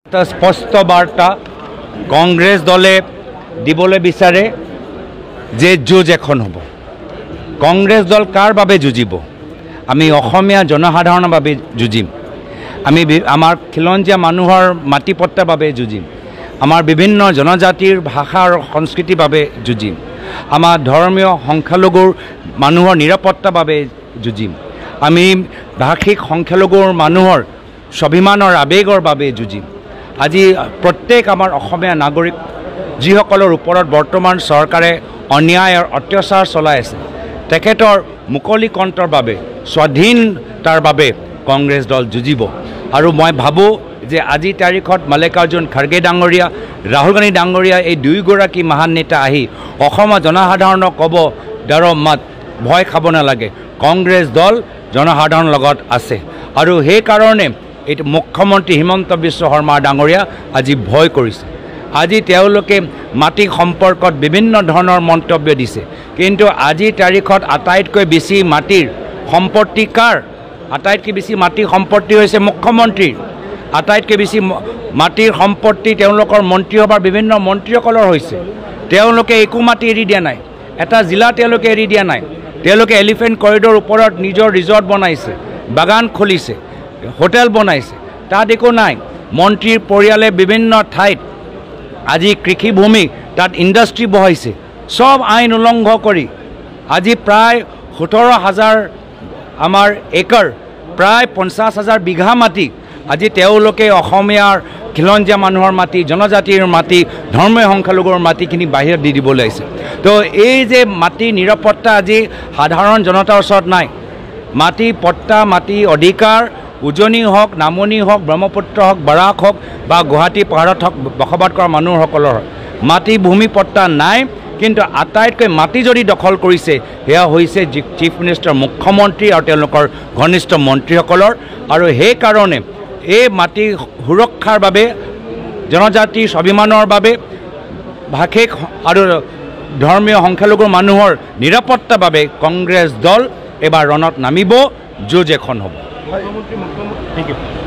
এটা স্পষ্ট বাৰ্তা কংগ্ৰেস দলে দিবলৈ বিচাৰে যে যুঁজ এখন হ'ব। কংগ্ৰেছ দল কাৰ বাবে যুঁজিব? আমি অসমীয়া জনসাধাৰণৰ বাবে যুঁজিম। আমি আমাৰ খিলঞ্জীয়া মানুহৰ মাটি পট্টাৰ বাবে যুঁজিম। আমাৰ বিভিন্ন জনজাতিৰ ভাষা আৰু সংস্কৃতিৰ বাবে যুঁজিম। আমাৰ ধৰ্মীয় সংখ্যালঘুৰ মানুহৰ নিৰাপত্তাৰ বাবে যুঁজিম। আমি ভাষিক সংখ্যালঘুৰ মানুহৰ স্বাভিমানৰ আৱেগৰ বাবে যুঁজিম। আজি প্ৰত্যেক আমাৰ অসমীয়া নাগৰিক যিসকলৰ ওপৰত বৰ্তমান চৰকাৰে অন্যায় আৰু অত্যাচাৰ চলাই আছে তেখেতৰ মুকলি কণ্ঠৰ বাবে স্বাধীনতাৰ বাবে কংগ্ৰেছ দল যুঁজিব। আৰু মই ভাবোঁ যে আজিৰ তাৰিখত মাল্লিকাৰ্জুন খাৰ্গে ডাঙৰীয়া, ৰাহুল গান্ধী ডাঙৰীয়া এই দুয়োগৰাকী মহান নেতা আহি অসমৰ জনসাধাৰণক ক'ব ডৰ মত, ভয় খাব নালাগে, কংগ্ৰেছ দল জনসাধাৰণৰ লগত আছে। আৰু সেইকাৰণে এইটো মুখ্যমন্ত্ৰী হিমন্ত বিশ্ব শৰ্মা ডাঙৰীয়া আজি ভয় কৰিছে। আজি তেওঁলোকে মাটি সম্পৰ্কত বিভিন্ন ধৰণৰ মন্তব্য দিছে, কিন্তু আজিৰ তাৰিখত আটাইতকৈ বেছি মাটিৰ সম্পত্তি কাৰ? আটাইতকৈ বেছি মাটিৰ সম্পত্তি হৈছে মুখ্যমন্ত্ৰীৰ। আটাইতকৈ বেছি মাটিৰ সম্পত্তি তেওঁলোকৰ মন্ত্ৰীসভাৰ বিভিন্ন মন্ত্ৰীসকলৰ হৈছে। তেওঁলোকে একো মাটি এৰি দিয়া নাই, এটা জিলা তেওঁলোকে এৰি দিয়া নাই। তেওঁলোকে এলিফেণ্ট কৰিডৰ ওপৰত নিজৰ ৰিজৰ্ট বনাইছে, বাগান খুলিছে, হোটেল বনাইছে, তাত একো নাই। মন্ত্ৰীৰ পৰিয়ালে বিভিন্ন ঠাইত আজি কৃষিভূমি তাত ইণ্ডাষ্ট্ৰী বহাইছে, চব আইন উলংঘ কৰি। আজি প্ৰায় 17,000 আমাৰ একৰ, প্ৰায় 50,000 বিঘা মাটি আজি তেওঁলোকে অসমীয়াৰ খিলঞ্জীয়া মানুহৰ মাটি, জনজাতিৰ মাটি, ধৰ্মীয় সংখ্যালঘুৰ মাটিখিনি বাহিৰত দি দিবলৈ আহিছে। তো এই যে মাটি নিৰাপত্তা আজি সাধাৰণ জনতাৰ ওচৰত নাই। মাটি পট্টা, মাটি অধিকাৰ উজনি হওক, নামনি হওক, ব্ৰহ্মপুত্ৰ হওক, বৰাক হওক বা গুৱাহাটী পাহাৰত হওক বসবাস কৰা মানুহসকলৰ মাটি ভূমি পট্টা নাই। কিন্তু আটাইতকৈ মাটি যদি দখল কৰিছে সেয়া হৈছে চিফ মিনিষ্টাৰ, মুখ্যমন্ত্ৰী আৰু তেওঁলোকৰ ঘনিষ্ঠ মন্ত্ৰীসকলৰ। আৰু সেইকাৰণে এই মাটি সুৰক্ষাৰ বাবে, জনজাতিৰ স্বাভিমানৰ বাবে, ভাষিক আৰু ধৰ্মীয় সংখ্যালঘু মানুহৰ নিৰাপত্তাৰ বাবে কংগ্ৰেছ দল এবাৰ ৰণত নামিব, যুঁজ এখন হ'ব। Thank you.